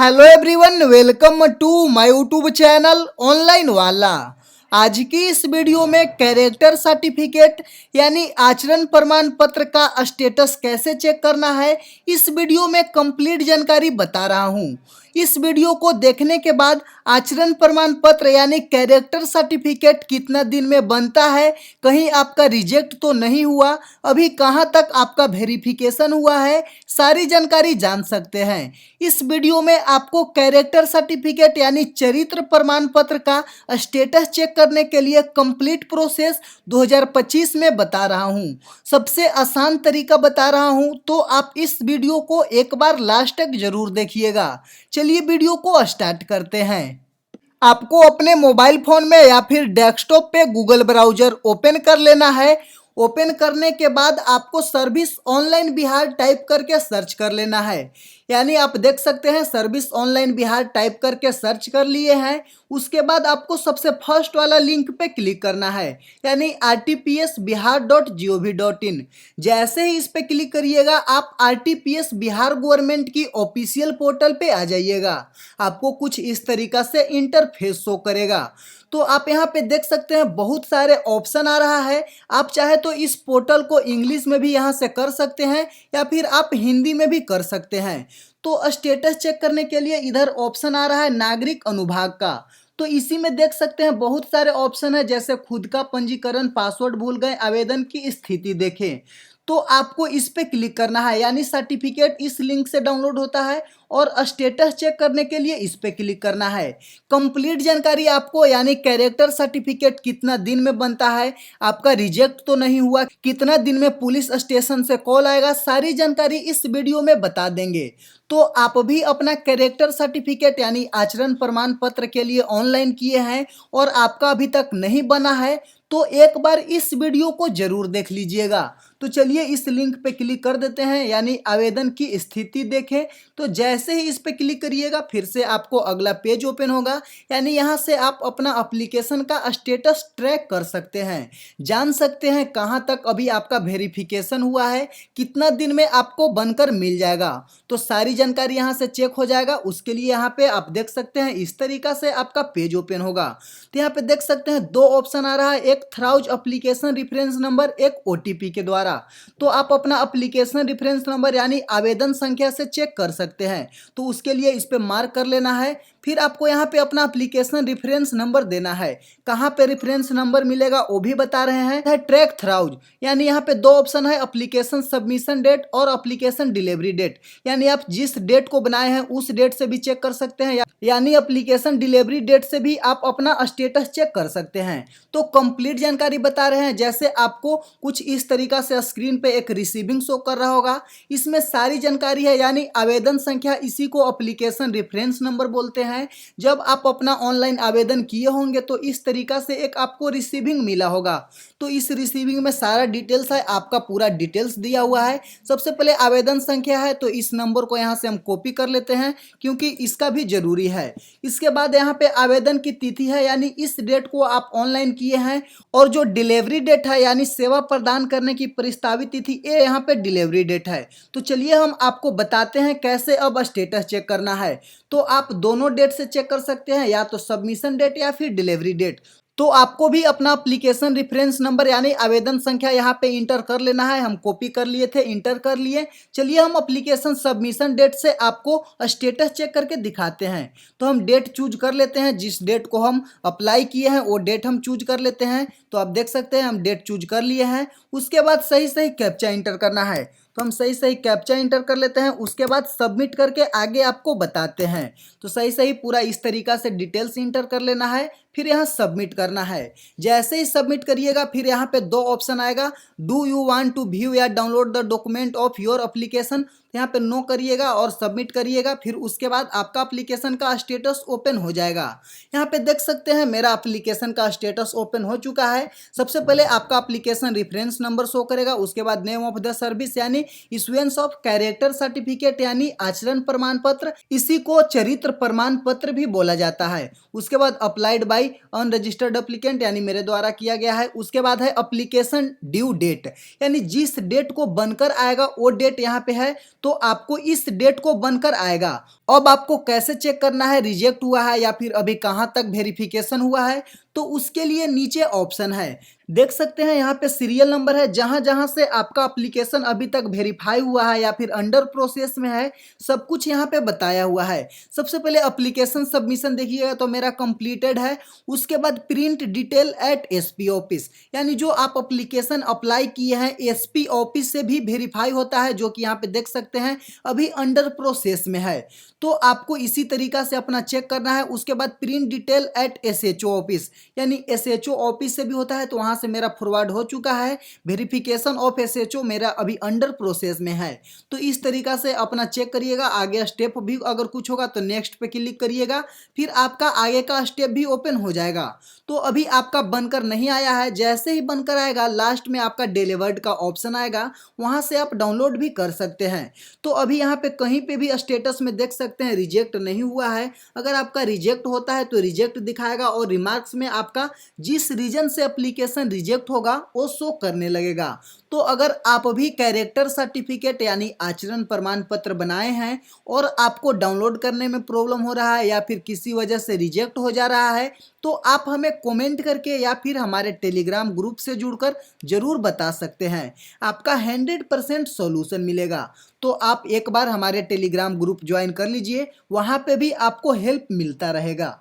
Hello everyone, welcome to my YouTube channel online वाला। आज की इस वीडियो में कैरेक्टर सर्टिफिकेट यानी आचरण प्रमाण पत्र का स्टेटस कैसे चेक करना है, इस वीडियो में कंप्लीट जानकारी बता रहा हूं। इस वीडियो को देखने के बाद आचरण प्रमाण पत्र यानी कैरेक्टर सर्टिफिकेट कितना दिन में बनता है, कहीं आपका रिजेक्ट तो नहीं हुआ, अभी कहां तक आपका वेरिफिकेशन हुआ है, सारी जानकारी जान सकते हैं। इस वीडियो में आपको कैरेक्टर सर्टिफिकेट यानी चरित्र प्रमाण पत्र का स्टेटस चेक करने के लिए कंप्लीट प्रोसेस 2025 में बता रहा हूं। सबसे आसान तरीका बता रहा हूं, तो आप इस वीडियो को एक बार लास्ट तक जरूर देखिएगा। चलिए वीडियो को स्टार्ट करते हैं। आपको अपने मोबाइल फोन में या फिर डेस्कटॉप पे गूगल ब्राउजर ओपन कर लेना है। ओपन करने के बाद आपको सर्विस ऑनलाइन बिहार टाइप करके सर्च कर लेना है। यानी आप देख सकते हैं सर्विस ऑनलाइन बिहार टाइप करके सर्च कर लिए हैं। उसके बाद आपको सबसे फर्स्ट वाला लिंक पे क्लिक करना है, यानी rtpsbihar.gov.in। जैसे ही इस पे क्लिक करिएगा आप rtps बिहार गवर्नमेंट की ऑफिशियल पोर्टल पे आ जाइएगा। आपको कुछ इस तरीका से इंटरफेस शो करेगा। तो आप यहाँ पे देख सकते हैं बहुत सारे ऑप्शन आ रहा है। आप चाहे तो इस पोर्टल को इंग्लिश में भी यहाँ से कर सकते हैं या फिर आप हिंदी में भी कर सकते हैं। तो स्टेटस चेक करने के लिए इधर ऑप्शन आ रहा है नागरिक अनुभाग का। तो इसी में देख सकते हैं बहुत सारे ऑप्शन है, जैसे खुद का पंजीकरण, पासवर्ड भूल गए, आवेदन की स्थिति देखें। तो आपको इस पे क्लिक करना है, यानी सर्टिफिकेट इस लिंक से डाउनलोड होता है और स्टेटस चेक करने के लिए इस पे क्लिक करना है। कंप्लीट जानकारी आपको, यानी कैरेक्टर सर्टिफिकेट कितना दिन में बनता है, आपका रिजेक्ट तो नहीं हुआ, कितना दिन में पुलिस स्टेशन से कॉल आएगा, सारी जानकारी इस वीडियो में बता देंगे। तो आप भी अपना कैरेक्टर सर्टिफिकेट यानी आचरण प्रमाण पत्र के लिए ऑनलाइन किए हैं और आपका अभी तक नहीं बना है, तो एक बार इस वीडियो को जरूर देख लीजिएगा। तो चलिए इस लिंक पे क्लिक कर देते हैं, यानी आवेदन की स्थिति देखें। तो जैसे ही इस पे क्लिक करिएगा फिर से आपको अगला पेज ओपन होगा, यानी यहाँ से आप अपना एप्लीकेशन का स्टेटस ट्रैक कर सकते हैं, जान सकते हैं कहाँ तक अभी आपका वेरिफिकेशन हुआ है, कितना दिन में आपको बनकर मिल जाएगा। तो सारी जानकारी यहाँ से चेक हो जाएगा। उसके लिए यहाँ पे आप देख सकते हैं इस तरीका से आपका पेज ओपन होगा। तो यहाँ पे देख सकते हैं दो ऑप्शन आ रहा है, एक थ्राउज एप्लीकेशन रेफरेंस नंबर, एक ओटीपी के द्वारा। तो आप अपना एप्लीकेशन रेफरेंस नंबर यानी आवेदन संख्या से चेक कर सकते हैं। तो उसके लिए इस पे मार्क कर लेना है। फिर आपको यहाँ पे अपना एप्लीकेशन रेफरेंस नंबर देना है। कहाँ पे रेफरेंस नंबर मिलेगा वो भी बता रहे हैं, है ट्रैक थ्राउज। यानी यहाँ पे दो ऑप्शन है, एप्लीकेशन सबमिशन डेट और एप्लीकेशन डिलीवरी डेट। यानी आप जिस डेट को बनाए हैं उस डेट से भी चेक कर सकते हैं, यानी एप्लीकेशन डिलीवरी डेट से भी आप अपना स्टेटस चेक कर सकते हैं। तो कंप्लीट जानकारी बता रहे हैं। जैसे आपको कुछ इस तरीका से स्क्रीन पे एक रिसीविंग शो कर रहा होगा, इसमें सारी जानकारी है, यानी आवेदन संख्या, इसी को एप्लीकेशन रेफरेंस नंबर बोलते हैं। जब आप अपना ऑनलाइन आवेदन किए होंगे तो इस तरीका से एक आपको रिसीविंग मिला होगा। तो इस रिसीविंग में सारा डिटेल्स है, आपका पूरा डिटेल्स दिया हुआ है। सबसे पहले आवेदन संख्या है, तो इस नंबर को यहाँ से हम कॉपी कर लेते हैं क्योंकि इसका भी जरूरी है। इसके बाद यहाँ पे आवेदन की तिथि है, यानी इस डेट को आप ऑनलाइन किए हैं, और जो डिलीवरी डेट है यानी सेवा प्रदान करने की प्रस्तावित तिथि, ये यहाँ पे डिलीवरी डेट है। तो चलिए हम आपको बताते हैं कैसे अब स्टेटस चेक करना है। तो आप दोनों डेट से चेक कर सकते हैं, या तो सबमिशन डेट या फिर डिलीवरी डेट। तो आपको भी अपना एप्लीकेशन रेफरेंस नंबर यानी आवेदन संख्या यहाँ पे इंटर कर लेना है। हम कॉपी कर लिए थे, इंटर कर लिए। चलिए हम एप्लीकेशन सबमिशन डेट से आपको स्टेटस चेक करके दिखाते हैं। तो हम डेट चूज कर लेते हैं, जिस डेट को हम अप्लाई किए हैं वो डेट हम चूज कर लेते हैं। तो आप देख सकते हैं हम डेट चूज कर लिए हैं। उसके बाद सही सही कैप्चा इंटर करना है, तो हम सही सही कैप्चा इंटर कर लेते हैं। उसके बाद सबमिट करके आगे आपको बताते हैं। तो सही सही पूरा इस तरीका से डिटेल्स इंटर कर लेना है, फिर यहाँ सबमिट करना है। जैसे ही सबमिट करिएगा फिर यहाँ पे दो ऑप्शन आएगा, do you want to view या download the document of your application. यहाँ पे नो करिएगा और सबमिट करिएगा। फिर उसके बाद आपका एप्लीकेशन का स्टेटस ओपन हो जाएगा। यहाँ पे देख सकते हैं मेरा एप्लीकेशन का स्टेटस ओपन हो चुका है। सबसे पहले आपका एप्लीकेशन रेफरेंस नंबर शो करेगा, उसके बाद नेम ऑफ द सर्विस यानी इशुएंस ऑफ कैरेक्टर सर्टिफिकेट यानी आचरण प्रमाण पत्र, इसी को चरित्र प्रमाण पत्र भी बोला जाता है। उसके बाद अप्लाइड बाय अनरजिस्टर्ड एप्लीकेंट यानी मेरे द्वारा किया गया है। उसके बाद है एप्लीकेशन ड्यू डेट, यानी जिस डेट को बनकर आएगा वो डेट यहाँ पे है, तो आपको इस डेट को बनकर आएगा। अब आपको कैसे चेक करना है रिजेक्ट हुआ है या फिर अभी कहाँ तक वेरिफिकेशन हुआ है, तो उसके लिए नीचे ऑप्शन है, देख सकते हैं यहाँ पे सीरियल नंबर है, जहां जहां से आपका एप्लीकेशन अभी तक वेरीफाई हुआ है या फिर अंडर प्रोसेस में है, सब कुछ यहाँ पे बताया हुआ है। सबसे पहले एप्लीकेशन सबमिशन देखिएगा तो मेरा कंप्लीटेड है। उसके बाद print detail at SP office, यानी जो आप एप्लीकेशन अप्लाई किए हैं एसपी ऑफिस से भी वेरीफाई होता है, जो कि यहाँ पे देख सकते हैं अभी अंडर प्रोसेस में है। तो आपको इसी तरीका से अपना चेक करना है। उसके बाद print detail at SHO office, यानी एसएचओ ऑफिस से भी होता है, तो वहां से मेरा फॉरवर्ड हो चुका है। वेरिफिकेशन ऑफ एसएचओ मेरा अभी अंडर प्रोसेस में है। तो इस तरीका से अपना चेक करिएगा। आगे स्टेप भी अगर कुछ होगा तो नेक्स्ट पे क्लिक करिएगा, फिर आपका आगे का स्टेप भी ओपन हो जाएगा। तो अभी आपका बनकर नहीं आया है, जैसे ही बनकर आएगा लास्ट में आपका डिलीवर्ड का ऑप्शन आएगा, वहां से आप डाउनलोड भी कर सकते हैं। तो अभी यहाँ पे कहीं पे भी स्टेटस में देख सकते हैं रिजेक्ट नहीं हुआ है। अगर आपका रिजेक्ट होता है तो रिजेक्ट दिखाएगा और रिमार्क्स में आपका जिस रीजन से एप्लीकेशन रिजेक्ट होगा वो शो करने लगेगा। तो अगर आप अभी कैरेक्टर सर्टिफिकेट यानी आचरण प्रमाण पत्र बनाए हैं और आपको डाउनलोड करने में प्रॉब्लम हो रहा है या फिर किसी वजह से रिजेक्ट हो जा रहा है, तो आप हमें कमेंट करके या फिर हमारे टेलीग्राम ग्रुप से जुड़कर जरूर बता सकते हैं। आपका 100% सॉल्यूशन मिलेगा। तो आप एक बार हमारे टेलीग्राम ग्रुप ज्वाइन कर लीजिए, वहां पे भी आपको हेल्प मिलता रहेगा।